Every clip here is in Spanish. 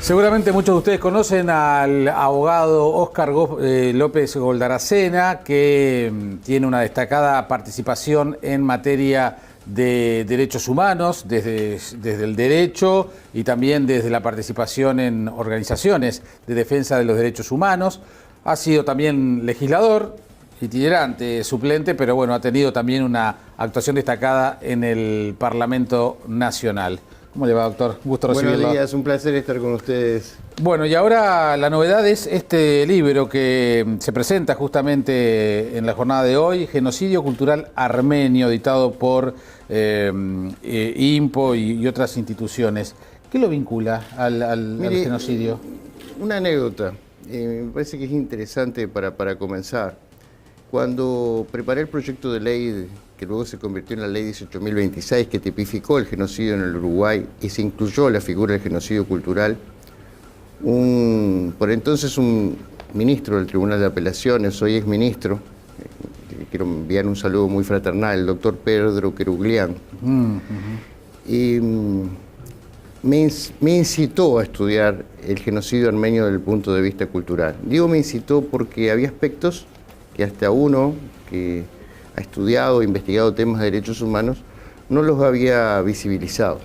Seguramente muchos de ustedes conocen al abogado Óscar López Goldaracena, que tiene una destacada participación en materia de derechos humanos, desde el derecho y también desde la participación en organizaciones de defensa de los derechos humanos. Ha sido también legislador, itinerante, suplente, pero bueno, ha tenido también una actuación destacada en el Parlamento Nacional. ¿Cómo le va, doctor? Gusto recibirlo. Buenos días, un placer estar con ustedes. Bueno, y ahora la novedad es este libro que se presenta justamente en la jornada de hoy, Genocidio Cultural Armenio, editado por INPO y otras instituciones. ¿Qué lo vincula al genocidio? Una anécdota, me parece que es interesante para comenzar. Cuando preparé el proyecto de ley que luego se convirtió en la ley 18.026, que tipificó el genocidio en el Uruguay y se incluyó la figura del genocidio cultural, por entonces un ministro del Tribunal de Apelaciones, hoy es ministro, quiero enviar un saludo muy fraternal, el doctor Pedro Queruglián, y me incitó a estudiar el genocidio armenio desde el punto de vista cultural. Digo me incitó porque había aspectos que hasta uno que ha estudiado e investigado temas de derechos humanos no los había visibilizado.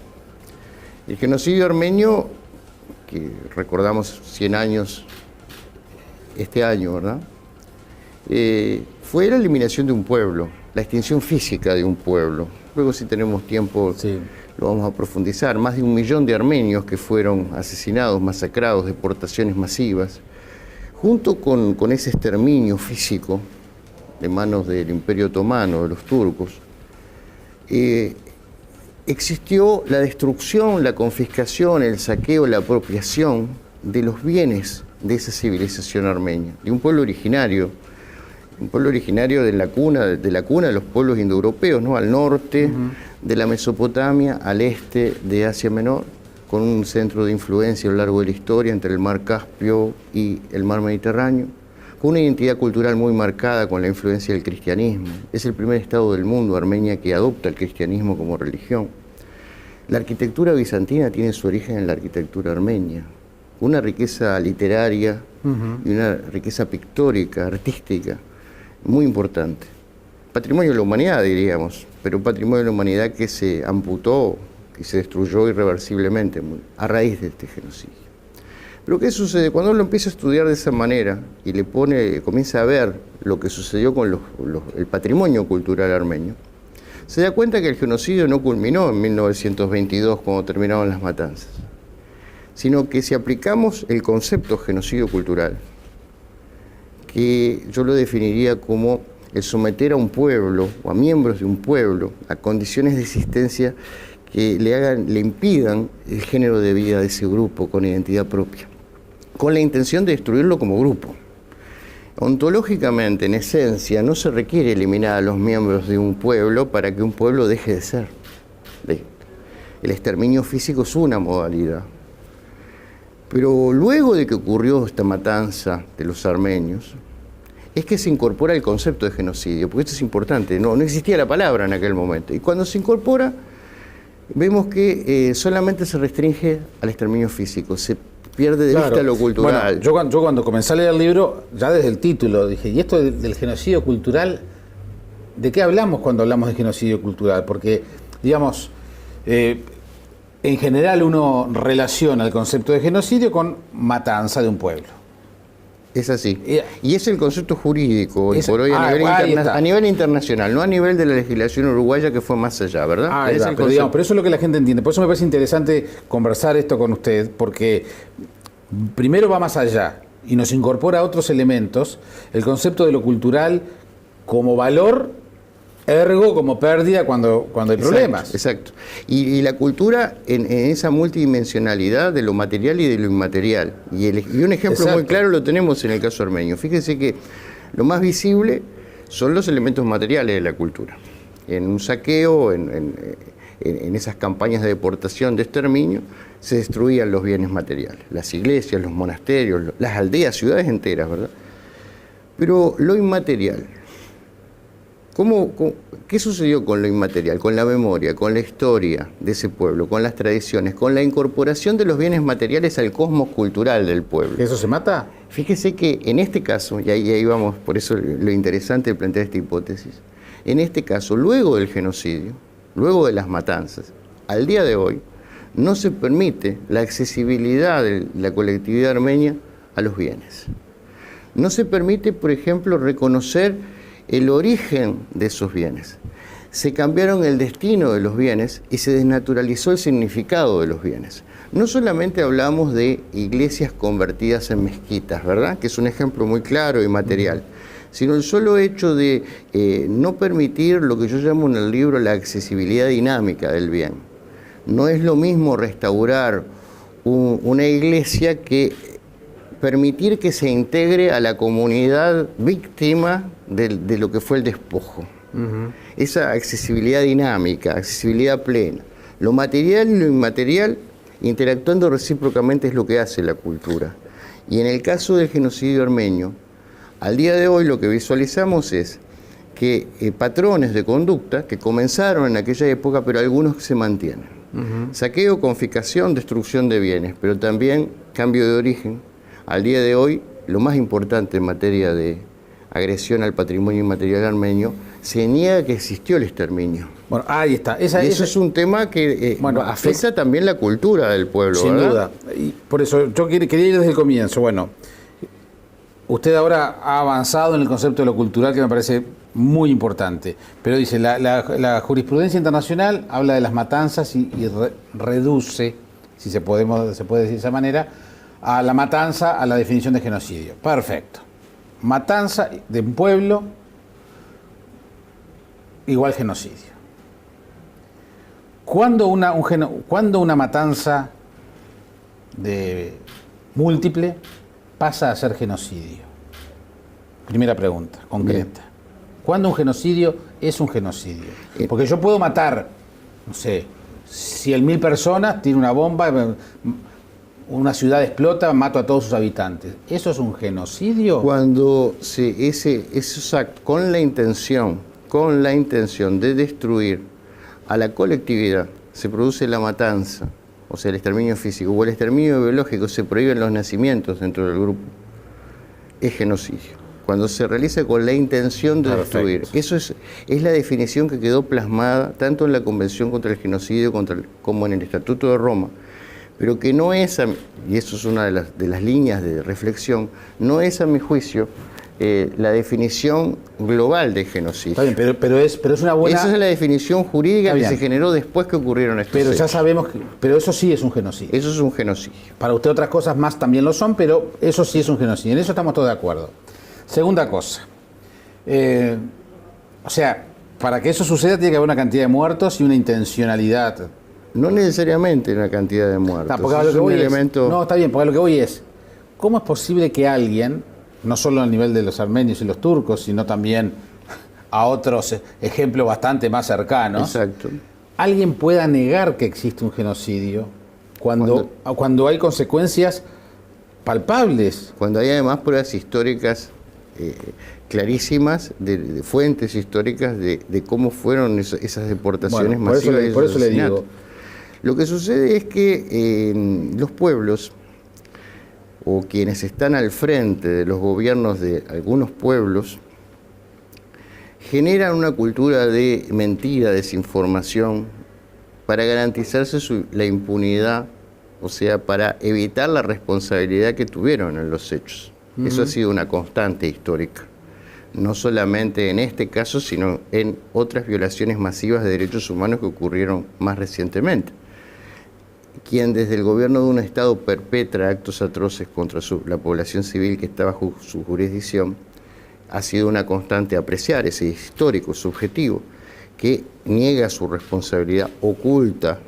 El genocidio armenio, que recordamos 100 años este año, ¿verdad? Fue la eliminación de un pueblo, la extinción física de un pueblo. Luego, si tenemos tiempo, sí, lo vamos a profundizar. Más de 1 millón de armenios que fueron asesinados, masacrados, deportaciones masivas, junto con ese exterminio físico de manos del Imperio Otomano, de los turcos, existió la destrucción, la confiscación, el saqueo, la apropiación de los bienes de esa civilización armenia, de un pueblo originario de la cuna de los pueblos indoeuropeos, ¿no? Al norte de la Mesopotamia, al este de Asia Menor, con un centro de influencia a lo largo de la historia entre el mar Caspio y el mar Mediterráneo, con una identidad cultural muy marcada con la influencia del cristianismo. Es el primer estado del mundo, Armenia, que adopta el cristianismo como religión. La arquitectura bizantina tiene su origen en la arquitectura armenia, una riqueza literaria y una riqueza pictórica, artística, muy importante. Patrimonio de la humanidad, diríamos, pero un patrimonio de la humanidad que se amputó, que se destruyó irreversiblemente a raíz de este genocidio. Pero ¿qué sucede? Cuando uno empieza a estudiar de esa manera y comienza a ver lo que sucedió con el patrimonio cultural armenio, se da cuenta que el genocidio no culminó en 1922 cuando terminaron las matanzas, sino que si aplicamos el concepto genocidio cultural, que yo lo definiría como el someter a un pueblo o a miembros de un pueblo a condiciones de existencia que le impidan el género de vida de ese grupo con identidad propia, con la intención de destruirlo como grupo. Ontológicamente, en esencia, no se requiere eliminar a los miembros de un pueblo para que un pueblo deje de ser. El exterminio físico es una modalidad. Pero luego de que ocurrió esta matanza de los armenios, es que se incorpora el concepto de genocidio, porque esto es importante, no existía la palabra en aquel momento. Y cuando se incorpora, vemos que solamente se restringe al exterminio físico, se pierde de vista lo cultural. Bueno, yo cuando comencé a leer el libro, ya desde el título, dije, ¿y esto del genocidio cultural? ¿De qué hablamos cuando hablamos de genocidio cultural? Porque, digamos, en general uno relaciona el concepto de genocidio con matanza de un pueblo. Es así. Y es el concepto jurídico hoy por hoy a nivel internacional, no a nivel de la legislación uruguaya que fue más allá, ¿verdad? Pero eso es lo que la gente entiende. Por eso me parece interesante conversar esto con usted, porque primero va más allá y nos incorpora otros elementos, el concepto de lo cultural como valor, ergo como pérdida cuando hay problemas. Exacto. Y la cultura en esa multidimensionalidad de lo material y de lo inmaterial. Y un ejemplo muy claro lo tenemos en el caso armenio. Fíjense que lo más visible son los elementos materiales de la cultura. En un saqueo, en esas campañas de deportación, de exterminio, se destruían los bienes materiales. Las iglesias, los monasterios, las aldeas, ciudades enteras, ¿verdad? Pero lo inmaterial, ¿Qué sucedió con lo inmaterial, con la memoria, con la historia de ese pueblo, con las tradiciones, con la incorporación de los bienes materiales al cosmos cultural del pueblo? ¿Eso se mata? Fíjese que en este caso, y ahí vamos, por eso lo interesante de plantear esta hipótesis, en este caso, luego del genocidio, luego de las matanzas, al día de hoy, no se permite la accesibilidad de la colectividad armenia a los bienes. No se permite, por ejemplo, reconocer el origen de esos bienes. Se cambiaron el destino de los bienes y se desnaturalizó el significado de los bienes. No solamente hablamos de iglesias convertidas en mezquitas, ¿verdad?, que es un ejemplo muy claro y material, sino el solo hecho de no permitir lo que yo llamo en el libro la accesibilidad dinámica del bien. No es lo mismo restaurar una iglesia que permitir que se integre a la comunidad víctima de lo que fue el despojo. Esa accesibilidad dinámica, accesibilidad plena. Lo material y lo inmaterial interactuando recíprocamente es lo que hace la cultura. Y en el caso del genocidio armenio, al día de hoy lo que visualizamos es que patrones de conducta que comenzaron en aquella época, pero algunos se mantienen. Saqueo, confiscación, destrucción de bienes, pero también cambio de origen. Al día de hoy, lo más importante en materia de agresión al patrimonio inmaterial armenio, se niega que existió el exterminio. Bueno, ahí está. Eso es un tema que afecta también la cultura del pueblo, sin ¿verdad? duda. Y por eso yo quería ir desde el comienzo. Bueno, usted ahora ha avanzado en el concepto de lo cultural, que me parece muy importante. Pero dice, la jurisprudencia internacional habla de las matanzas y reduce, si se puede decir de esa manera, a la matanza a la definición de genocidio. Perfecto. Matanza de un pueblo igual genocidio. ¿Cuándo una matanza múltiple pasa a ser genocidio? Primera pregunta, concreta. Bien. ¿Cuándo un genocidio es un genocidio? Porque yo puedo matar, no sé, 100.000 personas, tiro una bomba, una ciudad explota, mato a todos sus habitantes. ¿Eso es un genocidio? Cuando esos actos con la intención de destruir a la colectividad, se produce la matanza, o sea, el exterminio físico o el exterminio biológico, se prohíben los nacimientos dentro del grupo, es genocidio. Cuando se realiza con la intención de destruir. Eso es la definición que quedó plasmada tanto en la Convención contra el Genocidio como en el Estatuto de Roma, pero que no es, y eso es una de las líneas de reflexión, no es a mi juicio la definición global de genocidio. Está bien, pero es una buena... Esa es la definición jurídica que se generó después que ocurrieron estos hechos. Ya sabemos pero eso sí es un genocidio. Eso es un genocidio. Para usted otras cosas más también lo son, pero eso sí es un genocidio. En eso estamos todos de acuerdo. Segunda cosa. O sea, para que eso suceda tiene que haber una cantidad de muertos y una intencionalidad. No necesariamente una cantidad de muertos. No, porque no, está bien, porque lo que voy es, ¿cómo es posible que alguien, no solo a nivel de los armenios y los turcos, sino también a otros ejemplos bastante más cercanos, exacto, alguien pueda negar que existe un genocidio cuando hay consecuencias palpables? Cuando hay además pruebas históricas clarísimas, de fuentes históricas de cómo fueron esas deportaciones masivas. Por eso le digo. Lo que sucede es que los pueblos, o quienes están al frente de los gobiernos de algunos pueblos, generan una cultura de mentira, desinformación, para garantizarse la impunidad, o sea, para evitar la responsabilidad que tuvieron en los hechos. Eso ha sido una constante histórica, no solamente en este caso, sino en otras violaciones masivas de derechos humanos que ocurrieron más recientemente. Quien desde el gobierno de un Estado perpetra actos atroces contra la población civil que está bajo su jurisdicción, ha sido una constante apreciar ese histórico subjetivo que niega su responsabilidad, oculta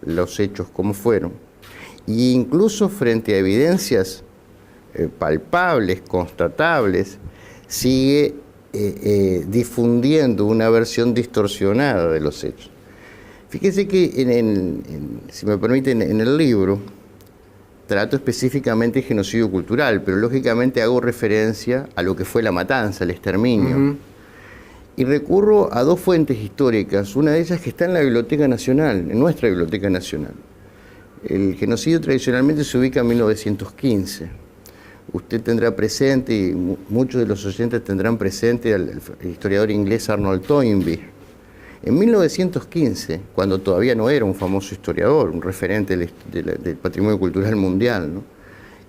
los hechos como fueron, e incluso frente a evidencias palpables, constatables, sigue difundiendo una versión distorsionada de los hechos. Fíjese que, si me permiten, en el libro trato específicamente de genocidio cultural, pero lógicamente hago referencia a lo que fue la matanza, el exterminio. Y recurro a dos fuentes históricas, una de ellas que está en la Biblioteca Nacional, en nuestra Biblioteca Nacional. El genocidio tradicionalmente se ubica en 1915. Usted tendrá presente, y muchos de los oyentes tendrán presente, al historiador inglés Arnold Toynbee. En 1915, cuando todavía no era un famoso historiador, un referente del patrimonio cultural mundial, ¿no?,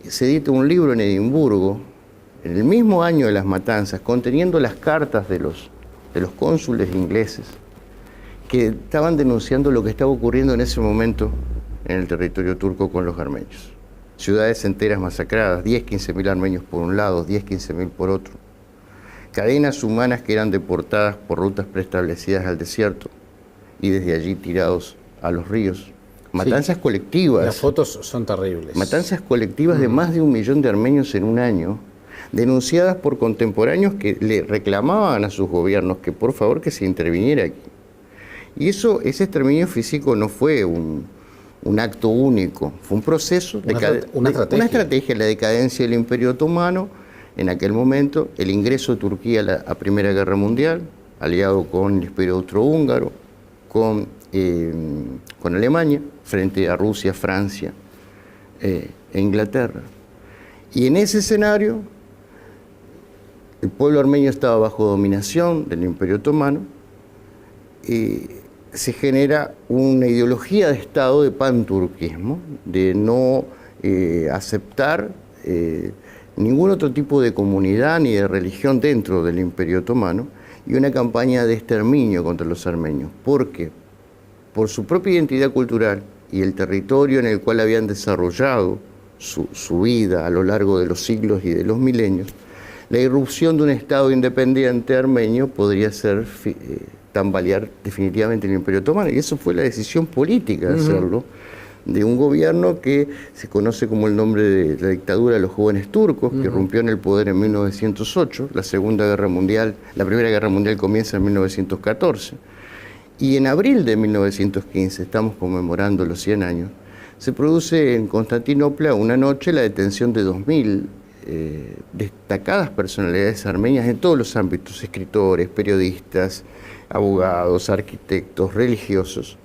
se edita un libro en Edimburgo, en el mismo año de las matanzas, conteniendo las cartas de los cónsules ingleses que estaban denunciando lo que estaba ocurriendo en ese momento en el territorio turco con los armenios. Ciudades enteras masacradas, 10-15 mil armenios por un lado, 10-15 mil por otro. Cadenas humanas que eran deportadas por rutas preestablecidas al desierto y desde allí tirados a los ríos. Matanzas colectivas. Las fotos son terribles. Matanzas colectivas de más de 1 millón de armenios en un año, denunciadas por contemporáneos que le reclamaban a sus gobiernos que por favor que se interviniera aquí. Y ese exterminio físico no fue un acto único, fue un proceso, una estrategia, la decadencia del Imperio Otomano, en aquel momento, el ingreso de Turquía a la Primera Guerra Mundial, aliado con el Imperio Austrohúngaro, con Alemania, frente a Rusia, Francia e Inglaterra. Y en ese escenario, el pueblo armenio estaba bajo dominación del Imperio Otomano, y se genera una ideología de Estado de panturquismo, de no aceptar ningún otro tipo de comunidad ni de religión dentro del Imperio Otomano, y una campaña de exterminio contra los armenios. ¿Por qué? Por su propia identidad cultural y el territorio en el cual habían desarrollado su vida a lo largo de los siglos y de los milenios, la irrupción de un Estado independiente armenio podría ser tambalear definitivamente el Imperio Otomano, y eso fue la decisión política de hacerlo, de un gobierno que se conoce como el nombre de la dictadura de los jóvenes turcos, que irrumpió en el poder en 1908, la Primera Guerra Mundial comienza en 1914, y en abril de 1915, estamos conmemorando los 100 años, se produce en Constantinopla una noche la detención de 2000 destacadas personalidades armenias en todos los ámbitos, escritores, periodistas, abogados, arquitectos, religiosos,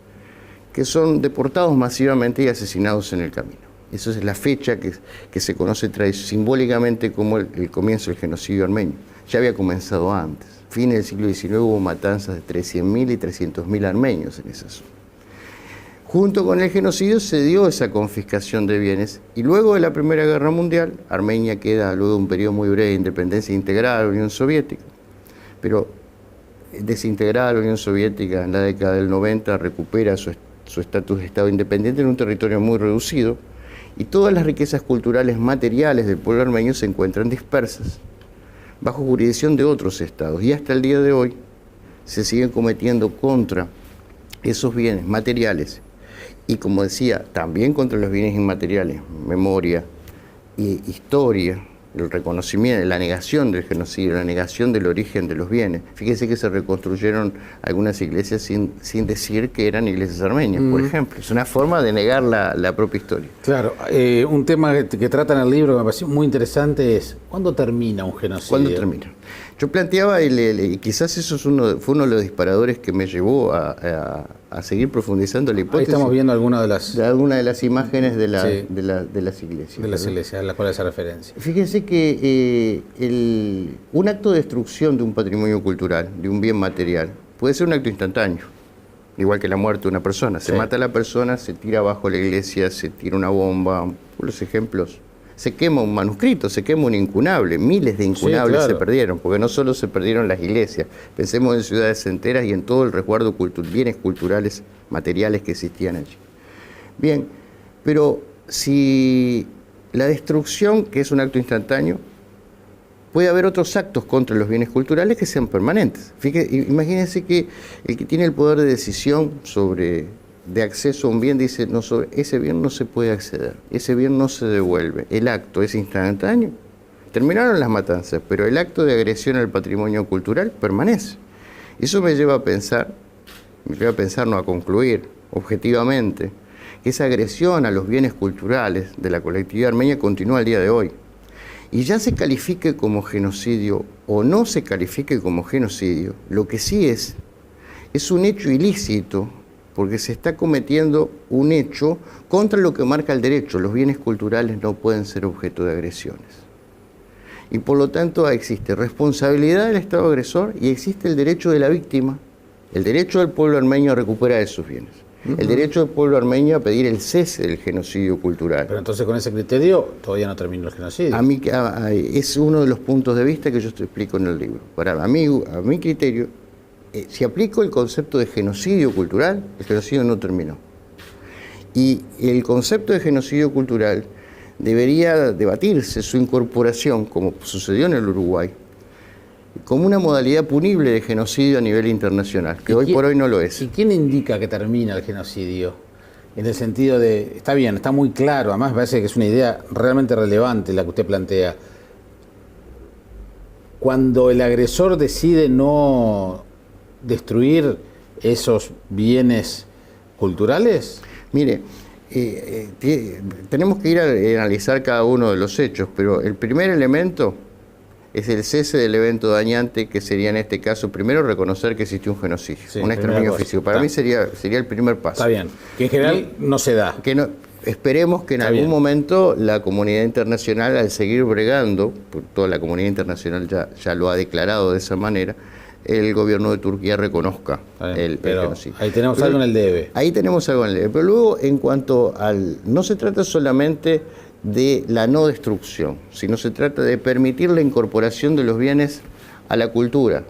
que son deportados masivamente y asesinados en el camino. Esa es la fecha que se conoce simbólicamente como el comienzo del genocidio armenio. Ya había comenzado antes. Fin del siglo XIX hubo matanzas de 300.000 y 300.000 armenios en esa zona. Junto con el genocidio se dio esa confiscación de bienes, y luego de la Primera Guerra Mundial, Armenia queda luego de un periodo muy breve de independencia integrada a la Unión Soviética, pero desintegrada la Unión Soviética en la década del 90 recupera su estatus de Estado independiente en un territorio muy reducido, y todas las riquezas culturales materiales del pueblo armenio se encuentran dispersas, bajo jurisdicción de otros estados, y hasta el día de hoy se siguen cometiendo contra esos bienes materiales, y como decía, también contra los bienes inmateriales, memoria y historia, el reconocimiento, la negación del genocidio, la negación del origen de los bienes. Fíjese que se reconstruyeron algunas iglesias sin decir que eran iglesias armenias, por ejemplo. Es una forma de negar la propia historia. Claro, un tema que trata en el libro que me pareció muy interesante es, ¿cuándo termina un genocidio? ¿Cuándo termina? Yo planteaba, y quizás eso fue uno de los disparadores que me llevó a seguir profundizando la hipótesis. Ahí estamos viendo algunas de las imágenes de las iglesias. De las iglesias a las cuales hace referencia. Fíjense que un acto de destrucción de un patrimonio cultural, de un bien material, puede ser un acto instantáneo, igual que la muerte de una persona. Se mata a la persona, se tira abajo la iglesia, se tira una bomba, por los ejemplos. Se quema un manuscrito, se quema un incunable, miles de incunables se perdieron, porque no solo se perdieron las iglesias, pensemos en ciudades enteras y en todo el resguardo bienes culturales, materiales que existían allí. Bien, pero si la destrucción, que es un acto instantáneo, puede haber otros actos contra los bienes culturales que sean permanentes. Imagínense que el que tiene el poder de decisión de acceso a un bien dice, no, sobre ese bien no se puede acceder, ese bien no se devuelve, el acto es instantáneo. Terminaron las matanzas, pero el acto de agresión al patrimonio cultural permanece. Eso me lleva a pensar, no a concluir objetivamente, que esa agresión a los bienes culturales de la colectividad armenia continúa al día de hoy. y ya se califique como genocidio o no se califique como genocidio, lo que sí es un hecho ilícito, porque se está cometiendo un hecho contra lo que marca el derecho. Los bienes culturales no pueden ser objeto de agresiones. Y por lo tanto existe responsabilidad del Estado agresor y existe el derecho de la víctima, el derecho del pueblo armenio a recuperar esos bienes, el derecho del pueblo armenio a pedir el cese del genocidio cultural. Pero entonces con ese criterio todavía no terminó el genocidio. Es uno de los puntos de vista que yo te explico en el libro. A mi criterio, si aplico el concepto de genocidio cultural, el genocidio no terminó. Y el concepto de genocidio cultural debería debatirse su incorporación, como sucedió en el Uruguay, como una modalidad punible de genocidio a nivel internacional, que hoy por hoy no lo es. ¿Y quién indica que termina el genocidio? En el sentido de, está bien, está muy claro, además me parece que es una idea realmente relevante la que usted plantea. Cuando el agresor decide no destruir esos bienes culturales. Mire, tenemos que ir a analizar cada uno de los hechos, pero el primer elemento es el cese del evento dañante, que sería en este caso, primero, reconocer que existió un genocidio, Sí, un exterminio físico. Para mí sería el primer paso. Está bien, que en general no se da. Esperemos que en algún momento la comunidad internacional, al seguir bregando, toda la comunidad internacional ya lo ha declarado de esa manera, el gobierno de Turquía reconozca el genocidio. Ahí tenemos algo en el debe. Ahí tenemos algo en el debe. Pero luego, en cuanto al... No se trata solamente de la no destrucción, sino se trata de permitir la incorporación de los bienes a la cultura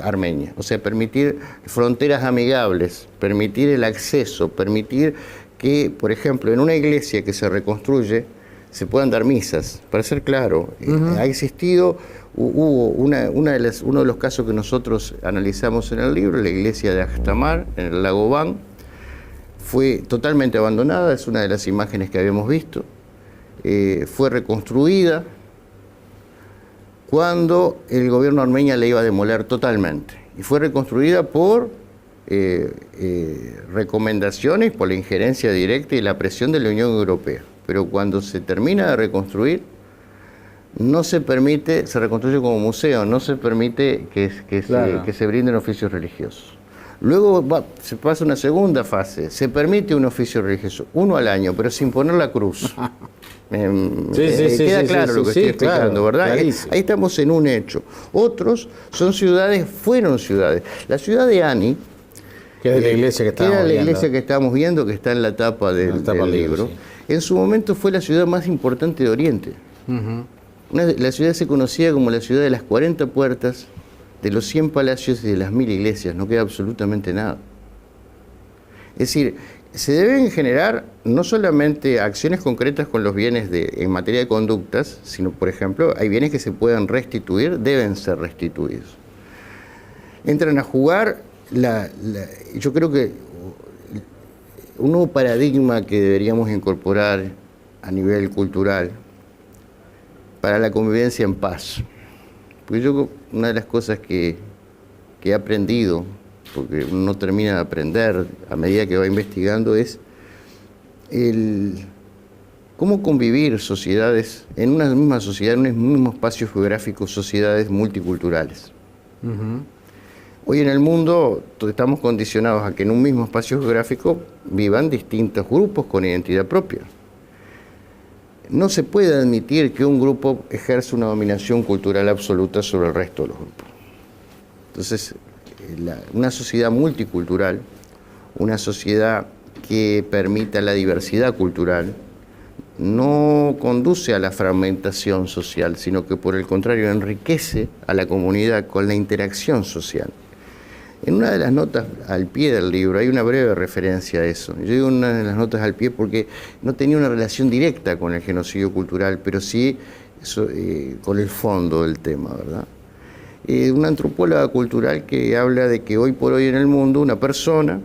armenia. O sea, permitir fronteras amigables, permitir el acceso, permitir que, por ejemplo, en una iglesia que se reconstruye, se puedan dar misas. Para ser claro, ha existido... Hubo uno de los casos que nosotros analizamos en el libro, la iglesia de Ajtamar, en el lago Van, fue totalmente abandonada, es una de las imágenes que habíamos visto, fue reconstruida cuando el gobierno armenio la iba a demoler totalmente, y fue reconstruida por recomendaciones, por la injerencia directa y la presión de la Unión Europea. Pero cuando se termina de reconstruir, no se permite, se reconstruye como museo, no se permite que se brinden oficios religiosos. Luego se pasa una segunda fase, se permite un oficio religioso, uno al año, pero sin poner la cruz. Queda claro lo que estoy explicando, ¿verdad? Clarísimo. Ahí estamos en un hecho. Otros fueron ciudades. La ciudad de Ani, que es la iglesia que estábamos viendo, que está en la tapa del libro, sí. En su momento fue la ciudad más importante de Oriente. La ciudad se conocía como la ciudad de las 40 puertas, de los 100 palacios y de las 1000 iglesias. No queda absolutamente nada. Es decir, se deben generar no solamente acciones concretas con los bienes en materia de conductas, sino, por ejemplo, hay bienes que se puedan restituir, deben ser restituidos. Entran a jugar, yo creo que un nuevo paradigma que deberíamos incorporar a nivel cultural para la convivencia en paz. Porque una de las cosas que he aprendido, porque uno no termina de aprender a medida que va investigando, es cómo convivir sociedades, en una misma sociedad, en un mismo espacio geográfico, sociedades multiculturales. Hoy en el mundo estamos condicionados a que en un mismo espacio geográfico vivan distintos grupos con identidad propia. No se puede admitir que un grupo ejerza una dominación cultural absoluta sobre el resto de los grupos. Entonces, una sociedad multicultural, una sociedad que permita la diversidad cultural, no conduce a la fragmentación social, sino que por el contrario enriquece a la comunidad con la interacción social. En una de las notas al pie del libro hay una breve referencia a eso. Yo digo una de las notas al pie porque no tenía una relación directa con el genocidio cultural, pero sí con el fondo del tema, ¿verdad? Una antropóloga cultural que habla de que hoy por hoy en el mundo una persona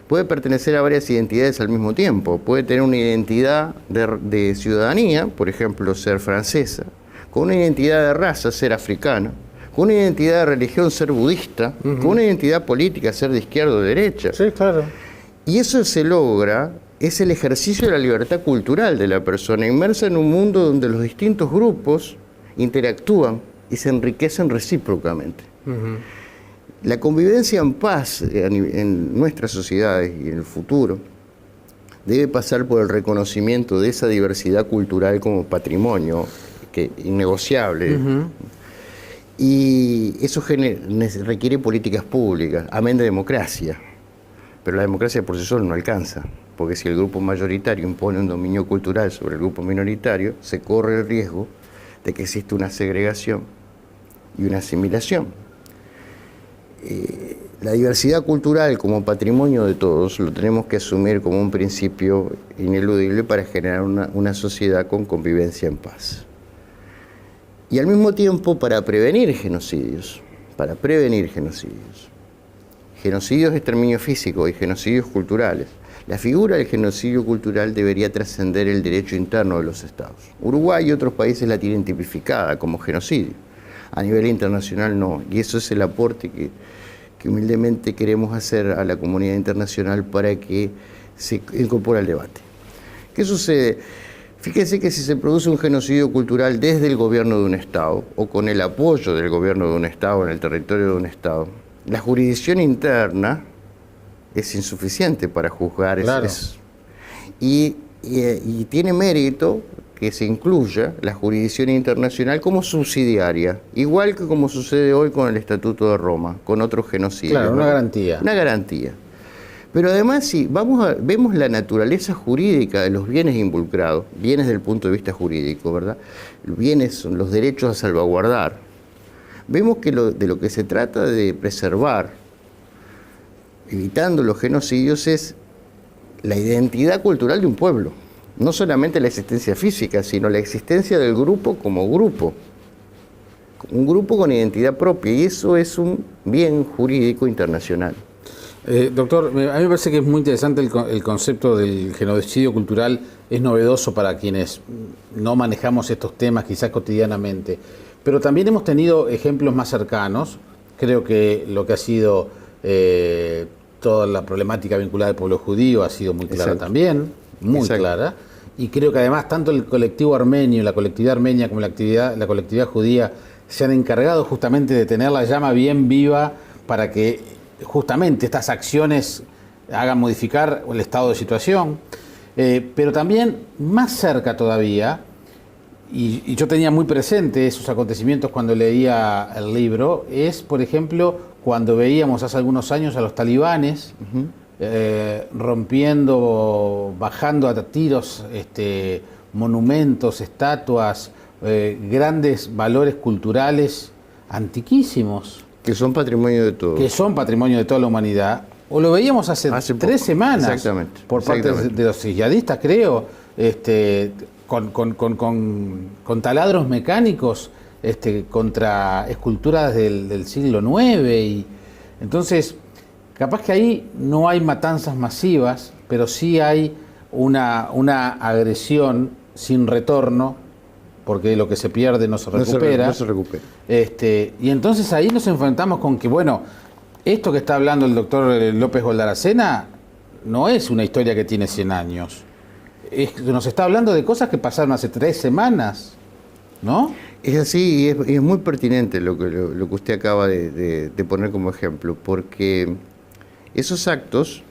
puede pertenecer a varias identidades al mismo tiempo. Puede tener una identidad de ciudadanía, por ejemplo, ser francesa, con una identidad de raza, ser africana, con una identidad de religión, ser budista, con una identidad política, ser de izquierda o derecha. Sí, claro. Y eso se logra, es el ejercicio de la libertad cultural de la persona, inmersa en un mundo donde los distintos grupos interactúan y se enriquecen recíprocamente. La convivencia en paz en nuestras sociedades y en el futuro debe pasar por el reconocimiento de esa diversidad cultural como patrimonio innegociable. Y eso requiere políticas públicas, amén de democracia. Pero la democracia por sí sola no alcanza, porque si el grupo mayoritario impone un dominio cultural sobre el grupo minoritario, se corre el riesgo de que exista una segregación y una asimilación. La diversidad cultural como patrimonio de todos lo tenemos que asumir como un principio ineludible para generar una sociedad con convivencia en paz. Y al mismo tiempo para prevenir genocidios, genocidios de exterminio físico y genocidios culturales. La figura del genocidio cultural debería trascender el derecho interno de los estados. Uruguay y otros países la tienen tipificada como genocidio. A nivel internacional no. Y eso es el aporte que humildemente queremos hacer a la comunidad internacional para que se incorpore al debate. ¿Qué sucede? Fíjese que si se produce un genocidio cultural desde el gobierno de un estado o con el apoyo del gobierno de un estado en el territorio de un estado, la jurisdicción interna es insuficiente para juzgar eso. Y tiene mérito que se incluya la jurisdicción internacional como subsidiaria, igual que como sucede hoy con el Estatuto de Roma, con otros genocidios. Claro, una garantía. Una garantía. Pero además, si vemos la naturaleza jurídica de los bienes involucrados, bienes desde el punto de vista jurídico, ¿verdad? Bienes son los derechos a salvaguardar. Vemos que de lo que se trata de preservar, evitando los genocidios, es la identidad cultural de un pueblo. No solamente la existencia física, sino la existencia del grupo como grupo. Un grupo con identidad propia, y eso es un bien jurídico internacional. Doctor, a mí me parece que es muy interesante el concepto del genocidio cultural, es novedoso para quienes no manejamos estos temas quizás cotidianamente, pero también hemos tenido ejemplos más cercanos. Creo que lo que ha sido toda la problemática vinculada al pueblo judío ha sido muy clara. Exacto. También, muy Exacto. clara, y creo que además tanto el colectivo armenio, la colectividad armenia como la colectividad judía se han encargado justamente de tener la llama bien viva para que justamente estas acciones hagan modificar el estado de situación, pero también más cerca todavía, y yo tenía muy presente esos acontecimientos cuando leía el libro, es por ejemplo cuando veíamos hace algunos años a los talibanes rompiendo, bajando a tiros monumentos, estatuas, grandes valores culturales antiquísimos. Que son patrimonio de todos. Que son patrimonio de toda la humanidad. O lo veíamos hace 3 semanas. Exactamente. Por parte de los yihadistas, creo, con taladros mecánicos contra esculturas del siglo IX. Y entonces, capaz que ahí no hay matanzas masivas, pero sí hay una agresión sin retorno, porque lo que se pierde no se recupera. No se recupera. Y entonces ahí nos enfrentamos con que, bueno, esto que está hablando el doctor López Goldaracena no es una historia que tiene 100 años. Nos está hablando de cosas que pasaron hace 3 semanas, ¿no? Es así, y es muy pertinente lo que usted acaba de poner como ejemplo, porque esos actos,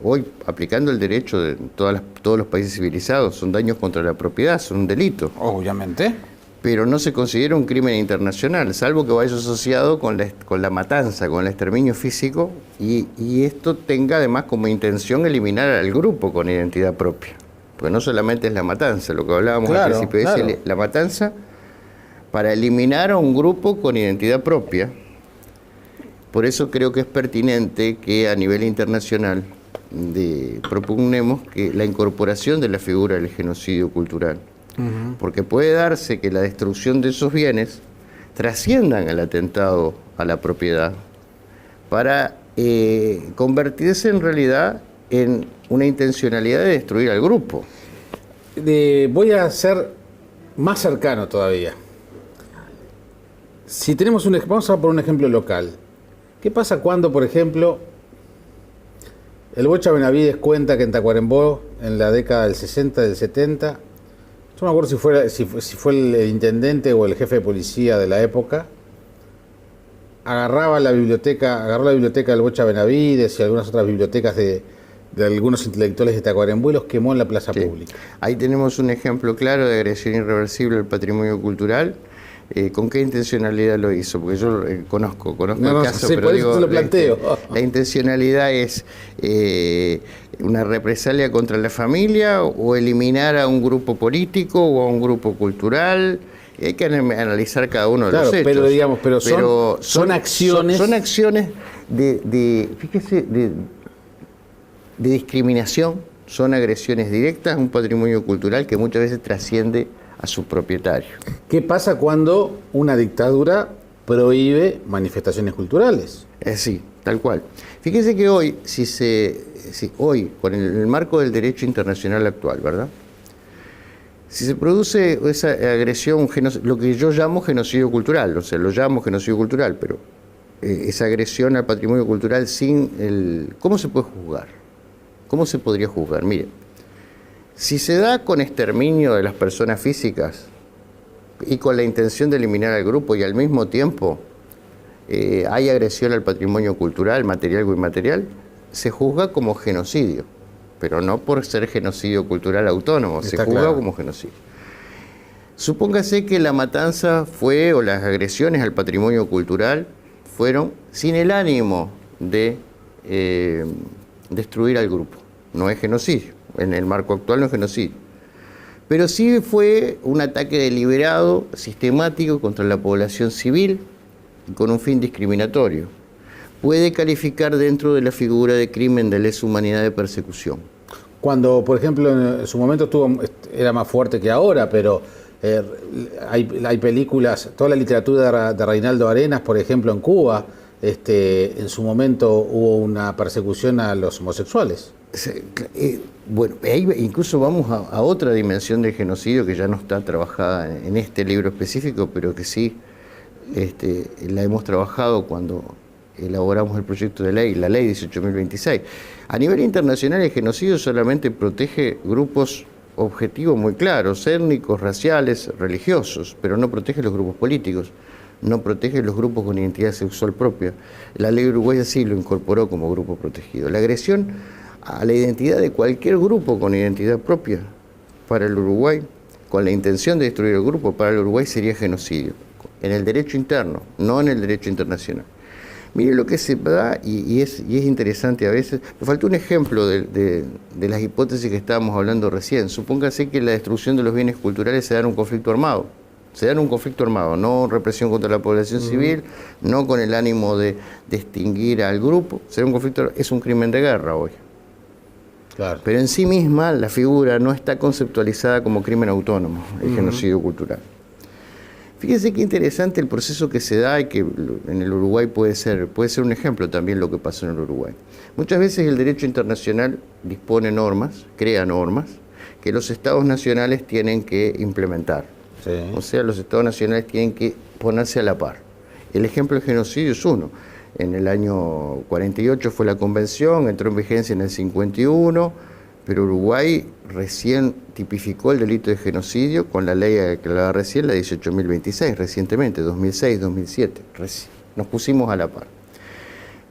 hoy aplicando el derecho de todos los países civilizados, son daños contra la propiedad, son un delito. Obviamente. Pero no se considera un crimen internacional, salvo que vaya asociado con la matanza, con el exterminio físico, y esto tenga además como intención eliminar al grupo con identidad propia. Porque no solamente es la matanza, lo que hablábamos al principio, es la matanza para eliminar a un grupo con identidad propia. Por eso creo que es pertinente que a nivel internacional propugnemos que la incorporación de la figura del genocidio cultural, porque puede darse que la destrucción de esos bienes trasciendan el atentado a la propiedad para convertirse en realidad en una intencionalidad de destruir al grupo. Voy a ser más cercano todavía. Si tenemos vamos a por un ejemplo local. ¿Qué pasa cuando, por ejemplo, el Bocha Benavides cuenta que en Tacuarembó, en la década del 60, del 70, Yo me acuerdo si fue el intendente o el jefe de policía de la época, agarró la biblioteca del Bocha Benavides y algunas otras bibliotecas de algunos intelectuales de Tacuarembó y los quemó en la plaza pública. Ahí tenemos un ejemplo claro de agresión irreversible al patrimonio cultural. ¿Con qué intencionalidad lo hizo? Porque yo conozco el caso, pero por eso te lo planteo. La intencionalidad es una represalia contra la familia o eliminar a un grupo político o a un grupo cultural. Hay que analizar cada uno de los hechos. Pero son acciones. Son acciones fíjese, de discriminación, son agresiones directas a un patrimonio cultural que muchas veces trasciende a su propietario. ¿Qué pasa cuando una dictadura prohíbe manifestaciones culturales? Sí, tal cual. Fíjese que hoy, hoy, con el marco del derecho internacional actual, ¿verdad? Si se produce esa agresión, lo que yo llamo genocidio cultural, o sea, lo llamo genocidio cultural, pero esa agresión al patrimonio cultural ¿cómo se puede juzgar? ¿Cómo se podría juzgar? Mire, si se da con exterminio de las personas físicas y con la intención de eliminar al grupo y al mismo tiempo hay agresión al patrimonio cultural, material o inmaterial, se juzga como genocidio, pero no por ser genocidio cultural autónomo, se juzga como genocidio. Supóngase que la matanza fue, o las agresiones al patrimonio cultural fueron sin el ánimo de destruir al grupo. No es genocidio. En el marco actual no es genocidio. Pero sí fue un ataque deliberado, sistemático contra la población civil y con un fin discriminatorio. Puede calificar dentro de la figura de crimen de lesa humanidad de persecución. Cuando, por ejemplo, en su momento era más fuerte que ahora, pero hay películas, toda la literatura de Reinaldo Arenas, por ejemplo, en Cuba, en su momento hubo una persecución a los homosexuales. Bueno, ahí incluso vamos a otra dimensión del genocidio que ya no está trabajada en este libro específico, pero que sí la hemos trabajado cuando elaboramos el proyecto de ley, la ley 18.026. A nivel internacional, el genocidio solamente protege grupos objetivos muy claros, étnicos, raciales, religiosos, pero no protege los grupos políticos, no protege los grupos con identidad sexual propia. La ley uruguaya sí lo incorporó como grupo protegido. La agresión a la identidad de cualquier grupo con identidad propia para el Uruguay, con la intención de destruir el grupo, para el Uruguay sería genocidio, en el derecho interno, no en el derecho internacional. Mire lo que se da, y es interesante a veces. Me faltó un ejemplo de las hipótesis que estábamos hablando recién. Supóngase que la destrucción de los bienes culturales se da en un conflicto armado. Se da en un conflicto armado, no represión contra la población civil, no con el ánimo de extinguir al grupo. Se da un conflicto, es un crimen de guerra hoy. Claro. Pero en sí misma la figura no está conceptualizada como crimen autónomo, el genocidio cultural. Fíjese qué interesante el proceso que se da y que en el Uruguay puede ser un ejemplo también lo que pasó en el Uruguay. Muchas veces el derecho internacional dispone normas, crea normas, que los estados nacionales tienen que implementar. Sí. O sea, los estados nacionales tienen que ponerse a la par. El ejemplo del genocidio es uno. En el año 48 fue la convención, entró en vigencia en el 51, pero Uruguay recién tipificó el delito de genocidio con la ley que hablaba recién, la 18.026, recientemente, 2006, 2007. Nos pusimos a la par.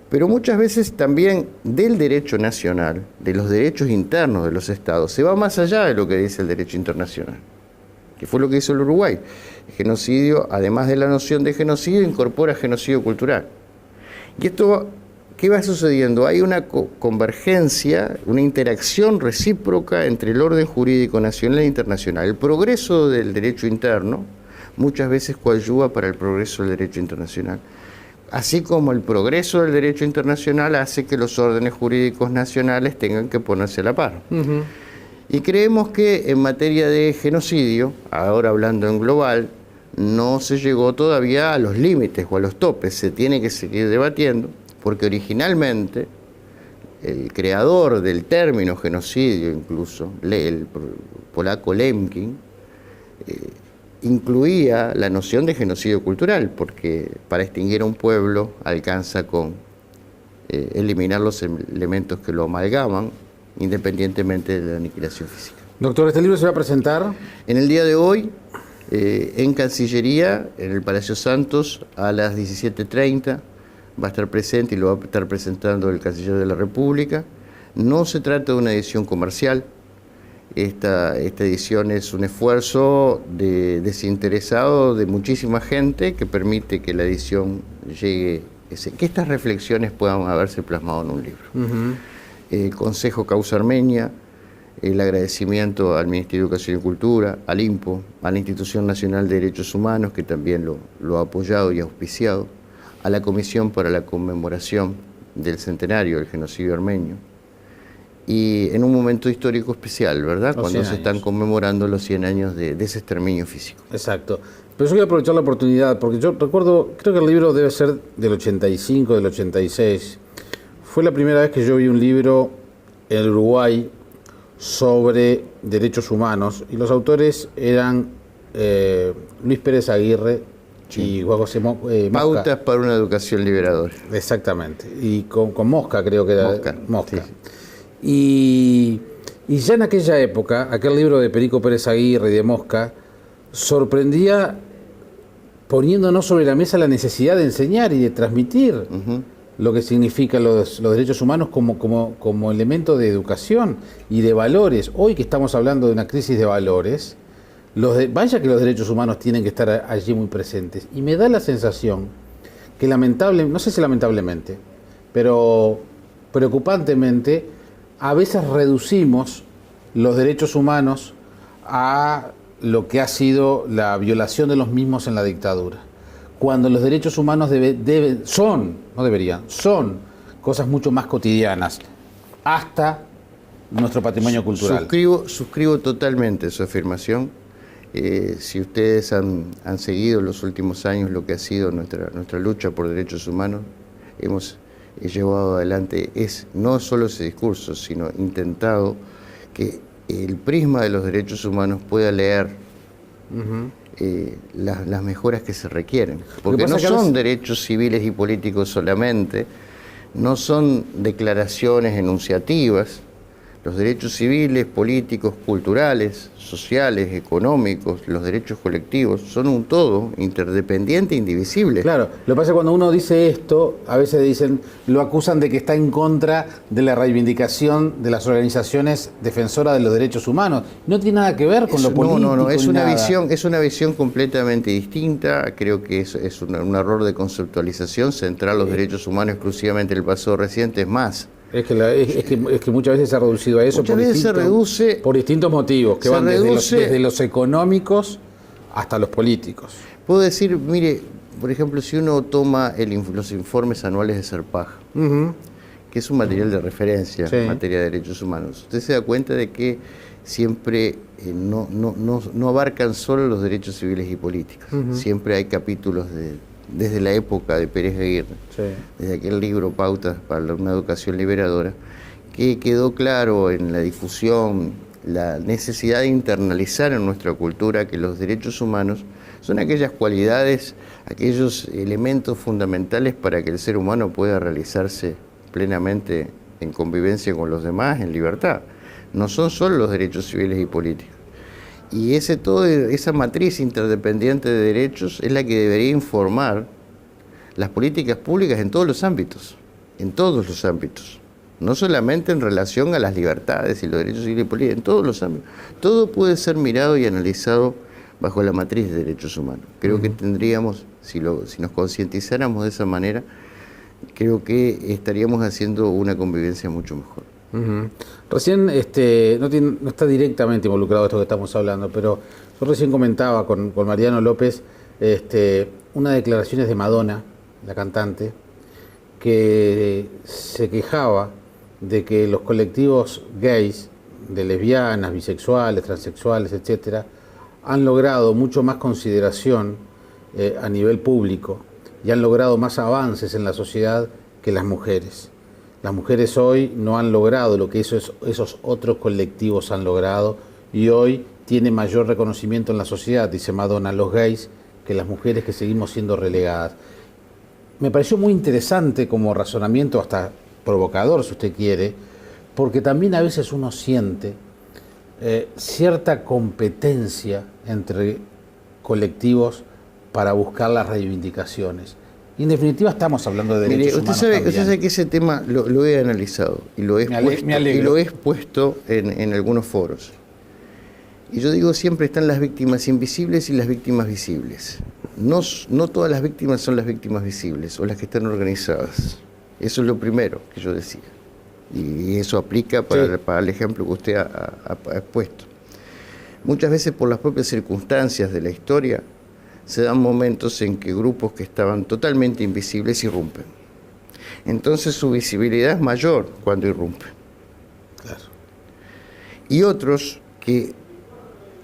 Pero muchas veces también del derecho nacional, de los derechos internos de los estados, se va más allá de lo que dice el derecho internacional, que fue lo que hizo el Uruguay. El genocidio, además de la noción de genocidio, incorpora genocidio cultural. Y esto, ¿qué va sucediendo? Hay una convergencia, una interacción recíproca entre el orden jurídico nacional e internacional. El progreso del derecho interno muchas veces coadyuva para el progreso del derecho internacional. Así como el progreso del derecho internacional hace que los órdenes jurídicos nacionales tengan que ponerse a la par. Y creemos que en materia de genocidio, ahora hablando en global, no se llegó todavía a los límites o a los topes, se tiene que seguir debatiendo, porque originalmente el creador del término genocidio, incluso, el polaco Lemkin, incluía la noción de genocidio cultural, porque para extinguir a un pueblo alcanza con eliminar los elementos que lo amalgaman, independientemente de la aniquilación física. Doctor, ¿este libro se va a presentar? En el día de hoy, en Cancillería, en el Palacio Santos, a las 17:30, va a estar presente y lo va a estar presentando el Canciller de la República. No se trata de una edición comercial. Esta edición es un esfuerzo desinteresado de muchísima gente que permite que la edición llegue, que estas reflexiones puedan haberse plasmado en un libro. El Consejo Causa Armenia, el agradecimiento al Ministerio de Educación y Cultura, al INPO, a la Institución Nacional de Derechos Humanos, que también lo ha apoyado y auspiciado, a la Comisión para la Conmemoración del Centenario del Genocidio Armenio, y en un momento histórico especial, ¿verdad? Cuando se están conmemorando los 100 años de ese exterminio físico. Exacto. Pero yo voy a aprovechar la oportunidad, porque yo recuerdo, creo que el libro debe ser del 85, del 86. Fue la primera vez que yo vi un libro en el Uruguay sobre derechos humanos, y los autores eran Luis Pérez Aguirre y Juan José Mosca. Pautas para una educación liberadora. Exactamente. Y con Mosca, creo que era. Mosca. Sí. Y ya en aquella época, aquel libro de Perico Pérez Aguirre y de Mosca sorprendía poniéndonos sobre la mesa la necesidad de enseñar y de transmitir lo que significan los derechos humanos como elemento de educación y de valores. Hoy que estamos hablando de una crisis de valores, vaya que los derechos humanos tienen que estar allí muy presentes. Y me da la sensación que no sé si lamentablemente, pero preocupantemente, a veces reducimos los derechos humanos a lo que ha sido la violación de los mismos en la dictadura, cuando los derechos humanos son cosas mucho más cotidianas, hasta nuestro patrimonio cultural. Suscribo totalmente su afirmación. Si ustedes han seguido los últimos años lo que ha sido nuestra lucha por derechos humanos, hemos llevado adelante no solo ese discurso, sino intentado que el prisma de los derechos humanos pueda leer las mejoras que se requieren. Porque no son derechos civiles y políticos solamente, no son declaraciones enunciativas. Los derechos civiles, políticos, culturales, sociales, económicos, los derechos colectivos, son un todo, interdependiente e indivisible. Claro, lo que pasa es que cuando uno dice esto, a veces lo acusan de que está en contra de la reivindicación de las organizaciones defensoras de los derechos humanos. No tiene nada que ver con lo político. No, es una visión completamente distinta. Creo que es un error de conceptualización centrar los derechos humanos exclusivamente en el pasado reciente. Es más, es que muchas veces se ha reducido a eso por distintos motivos, que van desde los económicos hasta los políticos. Puedo decir, mire, por ejemplo, si uno toma los informes anuales de CERPAJ, que es un material de referencia en materia de derechos humanos, usted se da cuenta de que siempre no abarcan solo los derechos civiles y políticos. Siempre hay capítulos desde la época de Pérez Aguirre, desde aquel libro Pautas para una educación liberadora, que quedó claro en la difusión la necesidad de internalizar en nuestra cultura que los derechos humanos son aquellas cualidades, aquellos elementos fundamentales para que el ser humano pueda realizarse plenamente en convivencia con los demás, en libertad. No son solo los derechos civiles y políticos. Y esa matriz interdependiente de derechos es la que debería informar las políticas públicas en todos los ámbitos, no solamente en relación a las libertades y los derechos civiles y políticos, en todos los ámbitos. Todo puede ser mirado y analizado bajo la matriz de derechos humanos. Creo que tendríamos, si nos concientizáramos de esa manera, creo que estaríamos haciendo una convivencia mucho mejor. Recién, no está directamente involucrado esto que estamos hablando, pero yo recién comentaba con Mariano López unas declaraciones de Madonna, la cantante, que se quejaba de que los colectivos gays, de lesbianas, bisexuales, transexuales, etcétera, han logrado mucho más consideración a nivel público y han logrado más avances en la sociedad que las mujeres. Las mujeres hoy no han logrado lo que esos otros colectivos han logrado, y hoy tiene mayor reconocimiento en la sociedad, dice Madonna, los gays, que las mujeres, que seguimos siendo relegadas. Me pareció muy interesante como razonamiento, hasta provocador si usted quiere, porque también a veces uno siente cierta competencia entre colectivos para buscar las reivindicaciones. Y en definitiva estamos hablando de derechos humanos también. Usted sabe que ese tema lo he analizado y lo he expuesto en algunos foros. Y yo digo, siempre están las víctimas invisibles y las víctimas visibles. No todas las víctimas son las víctimas visibles o las que están organizadas. Eso es lo primero que yo decía. Y eso aplica para el ejemplo que usted ha expuesto. Muchas veces, por las propias circunstancias de la historia, se dan momentos en que grupos que estaban totalmente invisibles irrumpen. Entonces su visibilidad es mayor cuando irrumpen. Claro. Y otros que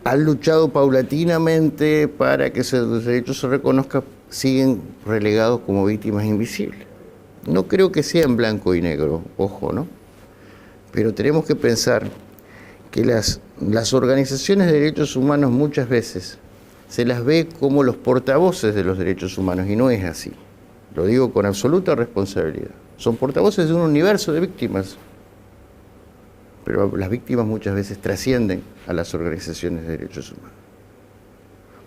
han luchado paulatinamente para que sus derechos se reconozcan, siguen relegados como víctimas invisibles. No creo que sea en blanco y negro, ojo, ¿no? Pero tenemos que pensar que las organizaciones de derechos humanos muchas veces se las ve como los portavoces de los derechos humanos, y no es así. Lo digo con absoluta responsabilidad. Son portavoces de un universo de víctimas, pero las víctimas muchas veces trascienden a las organizaciones de derechos humanos.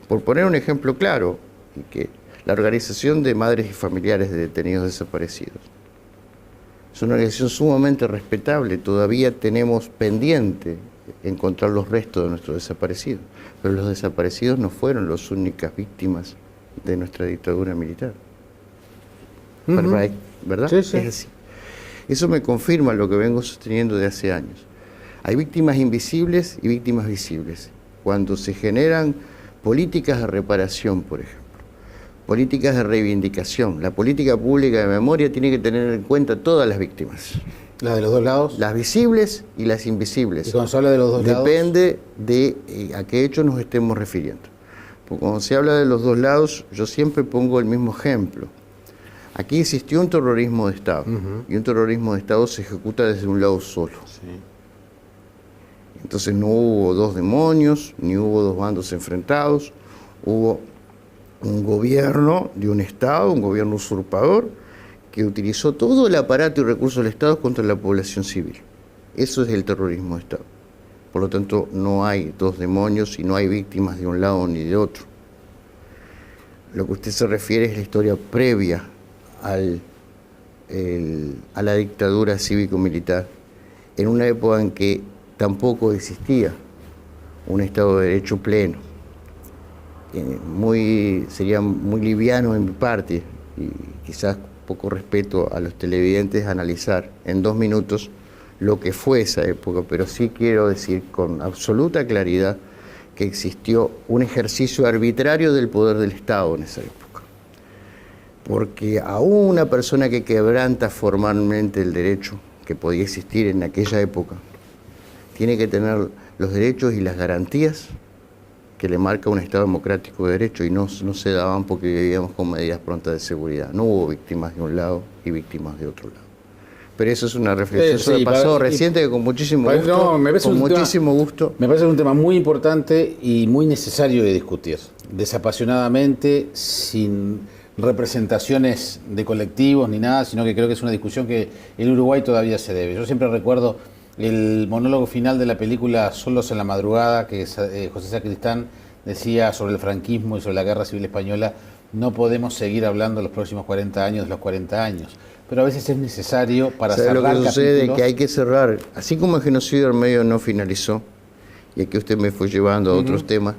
Por poner un ejemplo claro, y que la Organización de Madres y Familiares de Detenidos Desaparecidos es una organización sumamente respetable. Todavía tenemos pendiente encontrar los restos de nuestros desaparecidos, pero los desaparecidos no fueron las únicas víctimas de nuestra dictadura militar. ¿Verdad? Sí, sí. Es así. Eso me confirma lo que vengo sosteniendo de hace años. Hay víctimas invisibles y víctimas visibles. Cuando se generan políticas de reparación, por ejemplo, políticas de reivindicación, la política pública de memoria tiene que tener en cuenta todas las víctimas. ¿La de los dos lados? Las visibles y las invisibles. ¿Y cuando se habla de los dos lados? Depende de a qué hecho nos estemos refiriendo. Porque cuando se habla de los dos lados, yo siempre pongo el mismo ejemplo. Aquí existió un terrorismo de Estado, y un terrorismo de Estado se ejecuta desde un lado solo. Sí. Entonces no hubo dos demonios, ni hubo dos bandos enfrentados, hubo un gobierno de un Estado, un gobierno usurpador, que utilizó todo el aparato y recursos del Estado contra la población civil. Eso es el terrorismo de Estado. Por lo tanto, no hay dos demonios y no hay víctimas de un lado ni de otro. Lo que usted se refiere es la historia previa a la dictadura cívico-militar, en una época en que tampoco existía un Estado de Derecho pleno. Sería muy liviano en mi parte, y quizás poco respeto a los televidentes, analizar en 2 minutos lo que fue esa época, pero sí quiero decir con absoluta claridad que existió un ejercicio arbitrario del poder del Estado en esa época. Porque aún una persona que quebranta formalmente el derecho que podía existir en aquella época, tiene que tener los derechos y las garantías que le marca un Estado democrático de derecho, y no se daban porque vivíamos con medidas prontas de seguridad. No hubo víctimas de un lado y víctimas de otro lado. Pero eso es una reflexión sobre el pasado reciente que con muchísimo gusto, me parece un tema muy importante y muy necesario de discutir, desapasionadamente, sin representaciones de colectivos ni nada, sino que creo que es una discusión que en Uruguay todavía se debe. Yo siempre recuerdo el monólogo final de la película Solos en la madrugada, que José Sacristán decía sobre el franquismo y sobre la guerra civil española: no podemos seguir hablando los próximos 40 años de los 40 años. Pero a veces es necesario para cerrar capítulos. Lo que sucede es que hay que cerrar, así como el genocidio armenio no finalizó, y aquí usted me fue llevando a otros temas,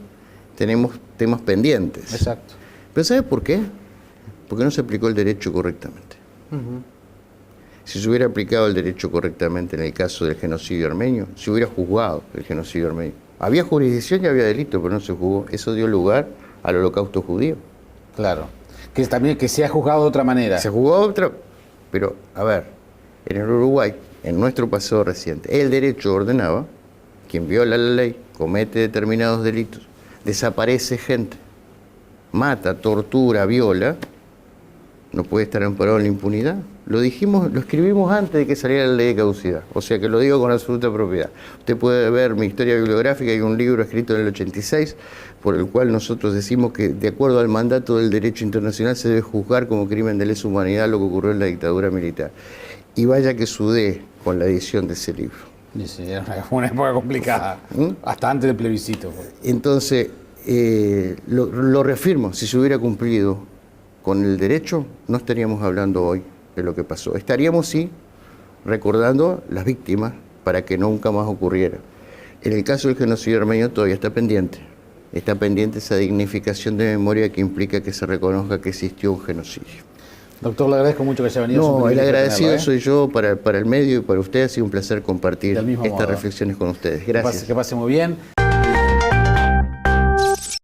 tenemos temas pendientes. Exacto. Pero ¿sabe por qué? Porque no se aplicó el derecho correctamente. Si se hubiera aplicado el derecho correctamente en el caso del genocidio armenio, se hubiera juzgado el genocidio armenio. Había jurisdicción y había delito, pero no se juzgó. Eso dio lugar al holocausto judío. Claro. Que también que se ha juzgado de otra manera. Se juzgó de otra. Pero, a ver, en el Uruguay, en nuestro pasado reciente, el derecho ordenaba: quien viola la ley, comete determinados delitos, desaparece gente, mata, tortura, viola, no puede estar amparado en la impunidad. Lo escribimos antes de que saliera la ley de caducidad, o sea que lo digo con absoluta propiedad. Usted puede ver mi historia bibliográfica, hay un libro escrito en el 86, por el cual nosotros decimos que, de acuerdo al mandato del derecho internacional, se debe juzgar como crimen de lesa humanidad lo que ocurrió en la dictadura militar. Y vaya que sudé con la edición de ese libro. Sí, sí, era una época complicada, hasta antes del plebiscito. Entonces, lo reafirmo, si se hubiera cumplido con el derecho, no estaríamos hablando hoy de lo que pasó. Estaríamos, sí, recordando las víctimas para que nunca más ocurriera. En el caso del genocidio armenio todavía está pendiente. Está pendiente esa dignificación de memoria que implica que se reconozca que existió un genocidio. Doctor, le agradezco mucho que haya venido. No, el agradecido soy yo para el medio y para usted. Ha sido un placer compartir estas reflexiones con ustedes. Gracias. Que pase muy bien.